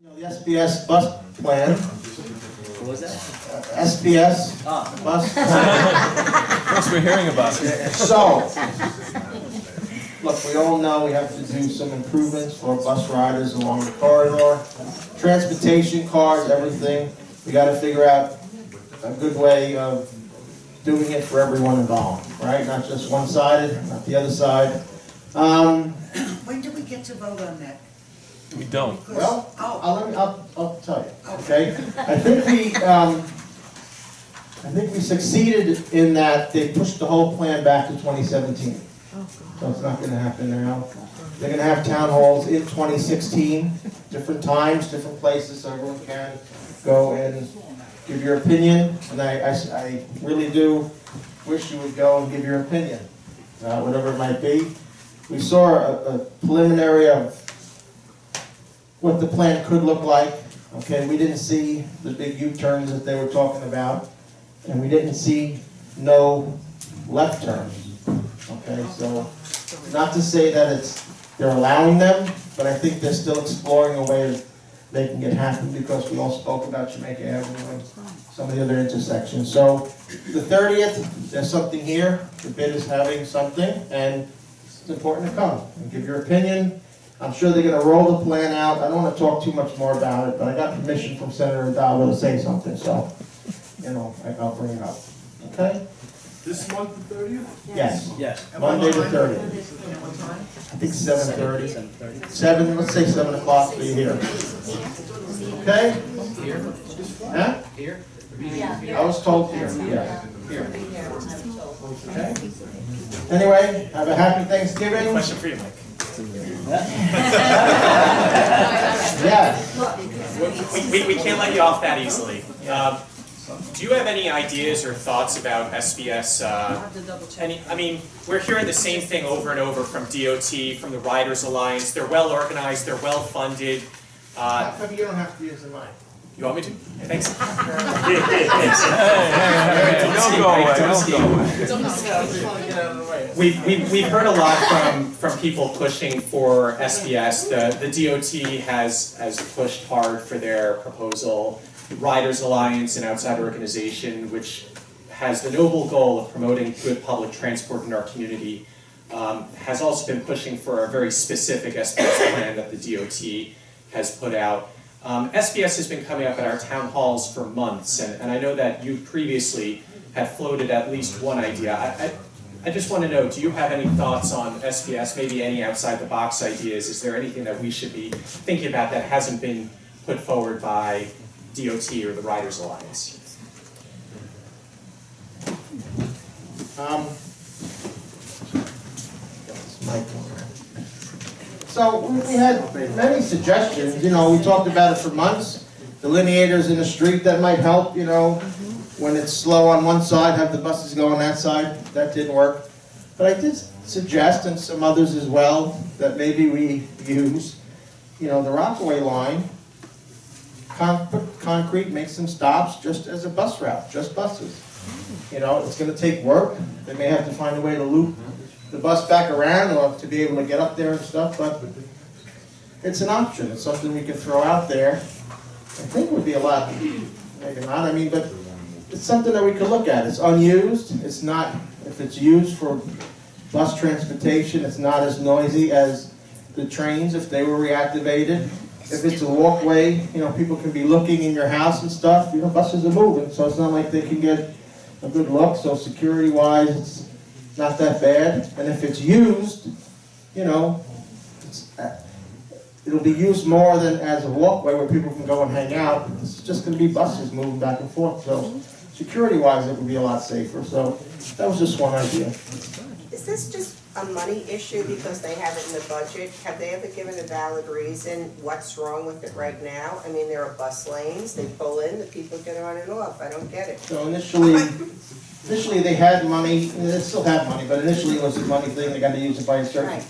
The SBS bus plan. What was that? SBS bus plan. Once we're hearing about it. So, look, we all know we have to do some improvements for bus riders along the corridor. Transportation, cars, everything. We got to figure out a good way of doing it for everyone involved, right? Not just one-sided, not the other side. When do we get to vote on that? We don't. Well, Oh, I'll tell you, okay? I think we succeeded in that they pushed the whole plan back to 2017. So it's not gonna happen now. They're gonna have town halls in 2016, different times, different places, so everyone can go and give your opinion. And I really do wish you would go and give your opinion, whatever it might be. We saw a preliminary of what the plan could look like. Okay, we didn't see the big U-turns that they were talking about, and we didn't see no left turns. Okay, so not to say that they're allowing them, but I think they're still exploring a way of making it happen, because we all spoke about Jamaica Avenue and some of the other intersections. So the 30th, there's something here. The bid is having something, and it's important to come and give your opinion. I'm sure they're going to roll the plan out. I don't want to talk too much more about it, but I got permission from Senator Hidalgo to say something, so, I'll bring it up. Okay? This month, the 30th? Yes. Yes. Monday the 30th. what time? I think 7:30. 7:30. 7, let's say 7 o'clock, be here. Okay? Huh? Here? I was told here, yeah. Okay? Anyway, have a happy Thanksgiving. Question for you, Mike. Yes. We can't let you off that easily. Do you have any ideas or thoughts about SBS? We're hearing the same thing over and over from DOT, from the Riders Alliance. They're well organized, they're well funded. You don't have to use the mic. You want me to? Thanks. Don't go away. We've heard a lot from people pushing for SBS. The DOT has pushed hard for their proposal. Riders Alliance, an outside organization which has the noble goal of promoting good public transport in our community, has also been pushing for a very specific SBS plan that the DOT has put out. SBS has been coming up at our town halls for months, and I know that you previously had floated at least one idea. I just want to know, do you have any thoughts on SBS, maybe any outside-the-box ideas? Is there anything that we should be thinking about that hasn't been put forward by DOT or the Riders Alliance? So we had many suggestions, we talked about it for months. Delineators in the street that might help, when it's slow on one side, have the buses go on that side. That didn't work. But I did suggest, and some others as well, that maybe we use, the Rockaway line, put concrete, make some stops just as a bus route, just buses. It's going to take work. They may have to find a way to loop the bus back around or to be able to get up there and stuff, but it's an option. It's something we can throw out there. I think it would be a lot, maybe not, but it's something that we can look at. It's unused. It's not, if it's used for bus transportation, it's not as noisy as the trains if they were reactivated. If it's a walkway, people can be looking in your house and stuff. Buses are moving, so it's not like they can get a good look. So security-wise, it's not that bad. And if it's used, it'll be used more than as a walkway where people can go and hang out. It's just going to be buses moving back and forth. So security-wise, it would be a lot safer. So that was just one idea. Is this just a money issue because they have it in the budget? Have they ever given a valid reason what's wrong with it right now? There are bus lanes, they pull in, the people get on and off. I don't get it. So initially they had money, they still have money, but initially it was a money thing, they got to use it by a certain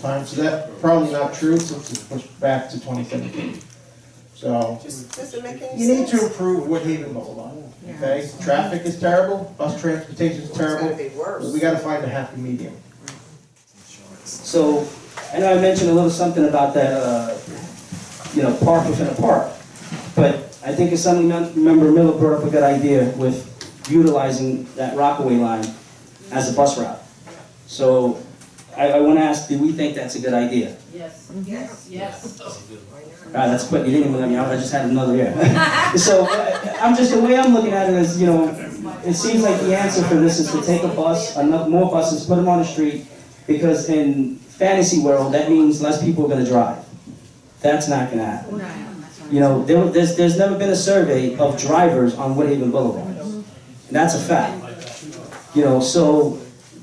time. So that's probably not true since it's pushed back to 2017. So Just doesn't make any you need sense. to improve Woodhaven Boulevard. Okay, traffic is terrible, bus transportation is terrible. It's gonna be worse. We got to find a happy medium. So, I know I mentioned a little something about that park within a park. But I think Assemblymember Miller brought up a good idea with utilizing that Rockaway line as a bus route. So I want to ask, do we think that's a good idea? Yes. Yes. Yes. That's quick. You didn't even let me out. I just had another year. So the way I'm looking at it is, it seems like the answer for this is to take a bus, enough more buses, put them on the street, because in fantasy world, that means less people are going to drive. That's not going to happen. There's never been a survey of drivers on Woodhaven Boulevard. And that's a fact. So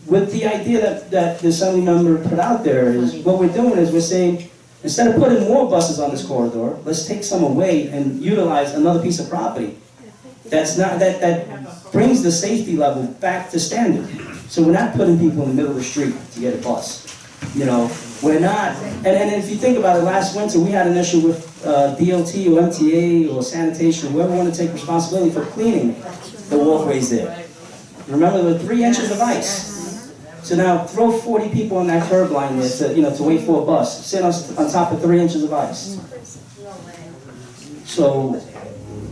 with the idea that the Assembly member put out there is, what we're doing is we're saying, instead of putting more buses on this corridor, let's take some away and utilize another piece of property that brings the safety level back to standard. So we're not putting people in the middle of the street to get a bus. We're not. And if you think about it, last winter we had an issue with DOT or MTA or sanitation, whoever wanted to take responsibility for cleaning the walkways there. Remember, there were 3 inches of ice. So now throw 40 people on that curb line there to wait for a bus, sit on top of 3 inches of ice. So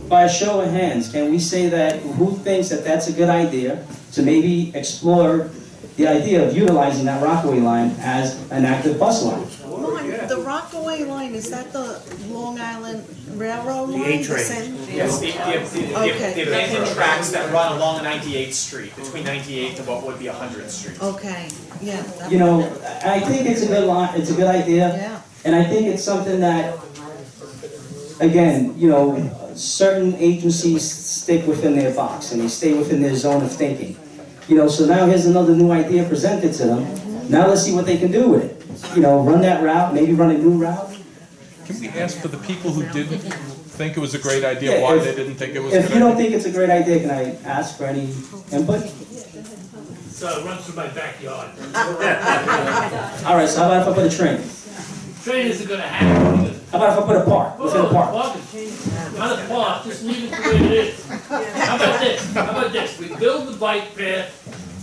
by a show of hands, can we say that, who thinks that that's a good idea to maybe explore the idea of utilizing that Rockaway line as an active bus line? The Rockaway line, is that the Long Island Railroad line? The A-train. Yes, the abandoned tracks that run along 98th Street, between 98th and what would be 100th Street. Okay, yeah. I think it's a good line, it's a good idea. Yeah. And I think it's something that, again, certain agencies stick within their box and they stay within their zone of thinking. So now here's another new idea presented to them. Now let's see what they can do with it. Run that route, maybe run a new route. Can we ask for the people who didn't think it was a great idea why they didn't think it was a good If you don't think it's a great idea, can I ask for any input? So it runs through my backyard. All right, so how about if I put a train? Train isn't gonna happen. How about if I put a park, within a park? Not a park, just leave it the way it is. How about this? We build the bike path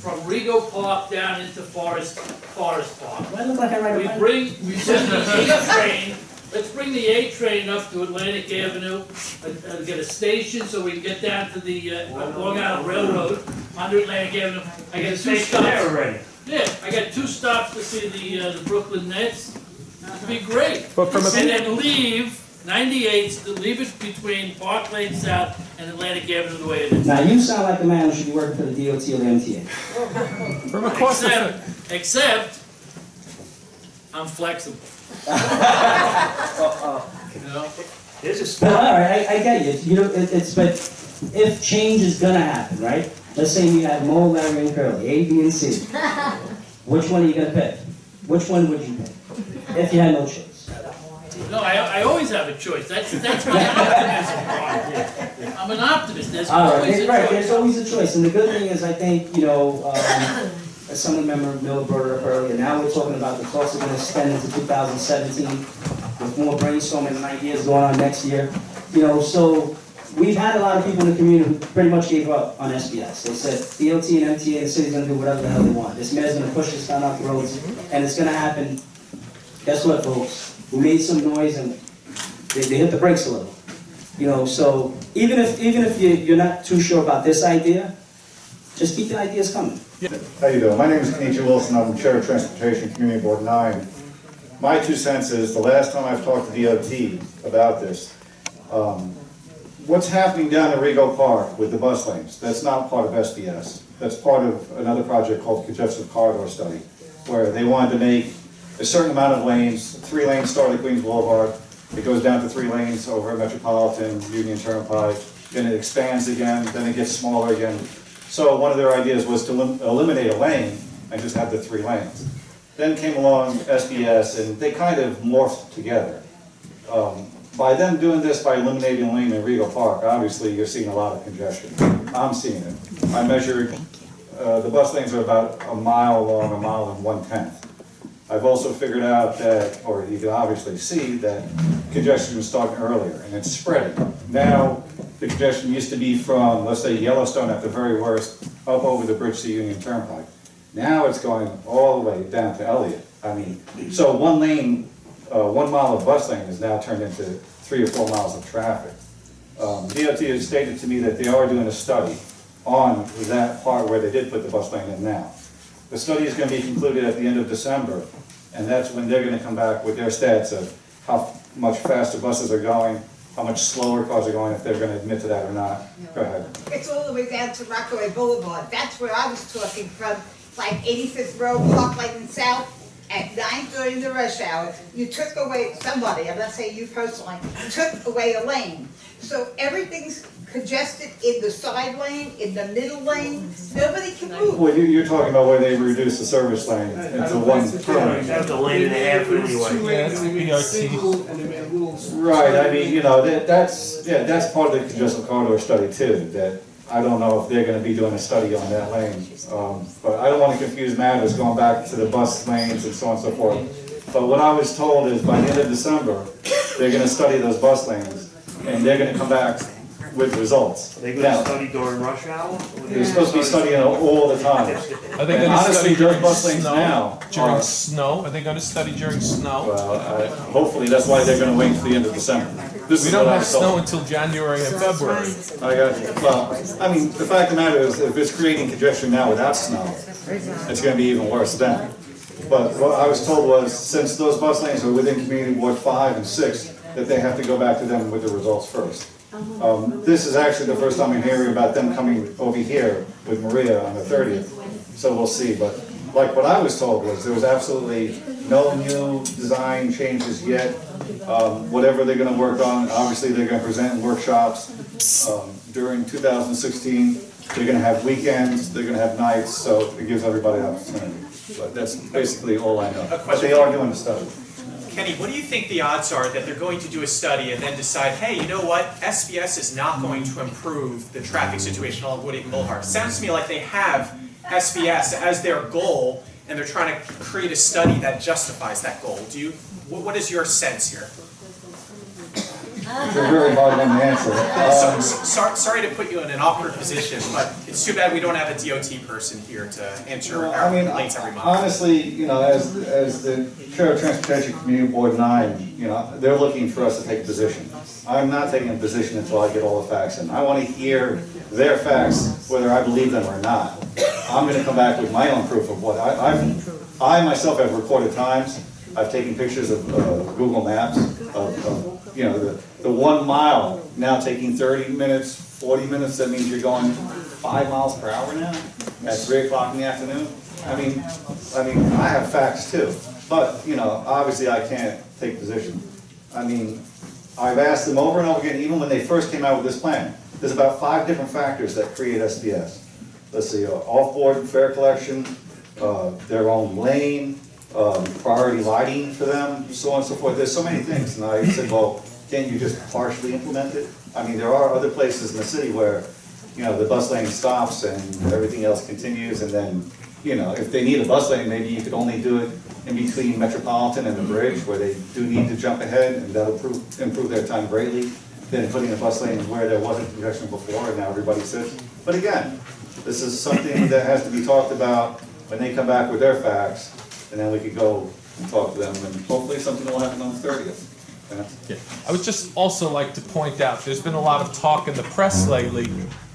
from Rego Park down into Forest Park. Do I look like I ride a bike? We send the A-train, let's bring the A-train up to Atlantic Avenue, and get a station so we can get down to the Long Island Railroad, under Atlantic Avenue. I got 2 stops. already. Yeah, I got 2 stops to see the Brooklyn Nets. It'd be great. But from a- And then leave 98, leave it between Park Lane South and Atlantic Avenue the way it is. Now, you sound like a man who should be working for the DOT or the MTA. From a cost Except, I'm flexible. There's But all right, I get you. But if change is gonna happen, right? Let's say you had Mo, Larry, and Curly, A, B, and C. Which one are you gonna pick? Which one would you pick if you had no choice? No, I always have a choice. That's my optimism part. I'm an optimist. There's All always a right, choice. there's always a choice. And the good thing is, I think, as someone member Miller brought it up earlier, now we're talking about the talks are going to extend into 2017 with more brainstorming and ideas going on next year. So we've had a lot of people in the community who pretty much gave up on SBS. They said DOT and MTA, the city's going to do whatever the hell they want. This mayor's going to push this down off the roads, and it's going to happen. Guess what, folks? We made some noise and they hit the brakes a little. So even if you're not too sure about this idea, just keep the ideas coming. How you doing? My name is Kenichi Wilson. I'm Chair of Transportation Community Board 9. My 2 cents is, the last time I've talked to DOT about this, what's happening down at Rego Park with the bus lanes, that's not part of SBS. That's part of another project called Congestion Corridor Study, where they wanted to make a certain amount of lanes. 3 lanes start at Queens Boulevard, it goes down to 3 lanes over at Metropolitan, Union Turnpike, then it expands again, then it gets smaller again. So one of their ideas was to eliminate a lane and just have the 3 lanes. Then came along SBS and they kind of morphed together. By them doing this, by eliminating a lane in Rego Park, obviously you're seeing a lot of congestion. I'm seeing it. I measured, the bus lanes are about a mile long, 1 1/10 miles. I've also figured out that, or you can obviously see that congestion was starting earlier and it's spreading. Now, the congestion used to be from, let's say, Yellowstone at the very worst, up over the bridge to Union Turnpike. Now it's going all the way down to Elliott. I mean, so 1 lane 1 mile of bus lane is now turned into 3 or 4 miles of traffic. DOT has stated to me that they are doing a study on that part where they did put the bus lane in now. The study is going to be concluded at the end of December, and that's when they're going to come back with their stats of how much faster buses are going, how much slower cars are going, if they're going to admit to that or not. Go ahead. It's all the way down to Rockaway Boulevard. That's where I was talking from, like 85th Road, Park Lane and South, at 9 during the rush hour. You took away, somebody, I'm not saying you personally, took away a lane. So everything's congested in the side lane, in the middle lane. Nobody can move. Well, you're talking about where they reduced the service lane into one permanent. That's a lane and a half anyway. Yeah, it's BRT. Right, I mean, you know, that's part of the congestion corridor study too, that I don't know if they're gonna be doing a study on that lane. But I don't wanna confuse matters going back to the bus lanes and so on and so forth. But what I was told is by the end of December, they're gonna study those bus lanes and they're gonna come back with results. Are they going Now, to study during rush hour? they're supposed to be studying it all the time. Are they And going to honestly, study those during bus lanes now snow? During are- snow? Are they going to study during snow? Well, hopefully that's why they're gonna wait till the end of December. This We is don't what I have was told. snow until January and February. I got you. Well, I mean, the fact of the matter is, if it's creating congestion now without snow, it's gonna be even worse then. But what I was told was, since those bus lanes are within Community Ward 5 and 6, that they have to go back to them with the results first. This is actually the first time I'm hearing about them coming over here with Maria on the 30th, so we'll see. But like what I was told was, there was absolutely no new design changes yet. Whatever they're gonna work on, obviously they're gonna present in workshops during 2016. They're gonna have weekends, they're gonna have nights, so it gives everybody an opportunity. But that's basically all I know. But they are doing a study. Kenny, what do you think the odds are that they're going to do a study and then decide, hey, you know what, SBS is not going to improve the traffic situation along Woodhaven Boulevard? Sounds to me like they have SBS as their goal, and they're trying to create a study that justifies that goal. What is your sense here? It's a very hard one to answer. Sorry to put you in an awkward position, but it's too bad we don't have a DOT person here to answer Well, our I mean, complaints every month. honestly, you know, as the Chair of Transportation Community Board 9, you know, they're looking for us to take a position. I'm not taking a position until I get all the facts in. I want to hear their facts, whether I believe them or not. I'm going to come back with my own proof of what I myself have recorded times. I've taken pictures of Google Maps of you know, the 1 mile now taking 30 minutes, 40 minutes. That means you're going 5 miles per hour now at 3 o'clock in the afternoon. I mean, I have facts too, but you know, obviously I can't take position. I mean, I've asked them over and over again, even when they first came out with this plan. There's about 5 different factors that create SBS. Let's see, off-board fare collection, their own lane, priority lighting for them, so on and so forth. There's so many things, and I said, well, can't you just partially implement it? I mean, there are other places in the city where, you know, the bus lane stops and everything else continues, and then, you know, if they need a bus lane, maybe you could only do it in between Metropolitan and the bridge, where they do need to jump ahead, and that'll improve their time greatly, than putting a bus lane where there wasn't congestion before, and now everybody sits. But again, this is something that has to be talked about when they come back with their facts, and then we could go and talk to them, and hopefully something will happen on the 30th. Yeah. I would just also like to point out, there's been a lot of talk in the press lately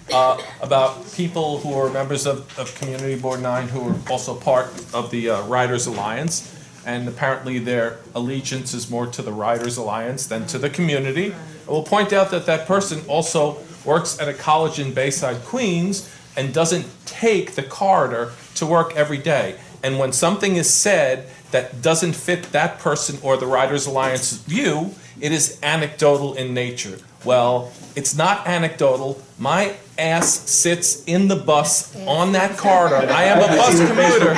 about people who are members of Community Board 9 who are also part of the Riders Alliance, and apparently their allegiance is more to the Riders Alliance than to the community. I will point out that that person also works at a college in Bayside, Queens, and doesn't take the corridor to work every day. And when something is said that doesn't fit that person or the Riders Alliance view, it is anecdotal in nature. Well, it's not anecdotal. My ass sits in the bus on that corridor. I am a bus commuter.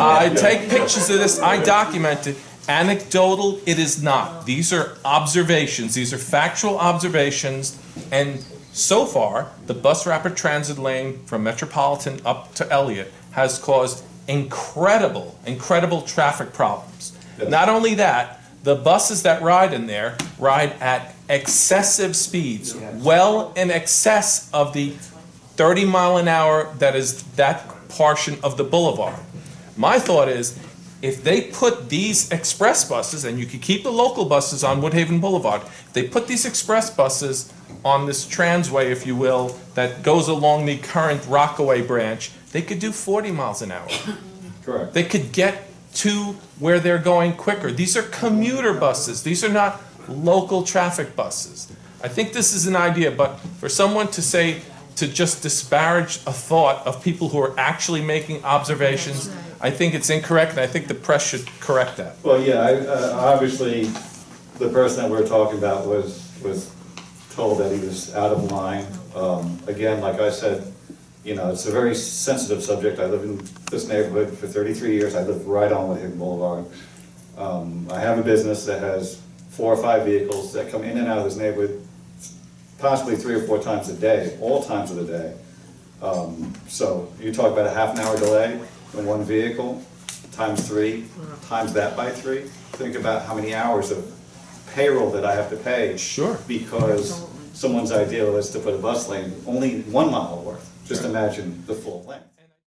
I take pictures of this. I document it. Anecdotal, it is not. These are observations. These are factual observations. And so far, the bus rapid transit lane from Metropolitan up to Elliott has caused incredible traffic problems. Yes. Not only that, the buses that ride in there ride at excessive speeds, well in excess of the 30 mile an hour that is that portion of the boulevard. My thought is, if they put these express buses, and you could keep the local buses on Woodhaven Boulevard, if they put these express buses on this transway, if you will, that goes along the current Rockaway branch, they could do 40 miles an hour. Correct. They could get to where they're going quicker. These are commuter buses. These are not local traffic buses. I think this is an idea, but for someone to say, to just disparage a thought of people who are actually making observations, I think it's incorrect, and I think the press should correct that. Well, yeah, obviously, the person that we're talking about was told that he was out of line. Again, like I said, you know, it's a very sensitive subject. I live in this neighborhood for 33 years. I live right on Woodhaven Boulevard. I have a business that has 4 or 5 vehicles that come in and out of this neighborhood possibly 3 or 4 times a day, all times of the day. So you talk about a half an hour delay in one vehicle, times 3, times that by 3. Think about how many hours of payroll that I have to pay. Sure. Because someone's idea was to put a bus lane only 1 mile worth. Just imagine the full length.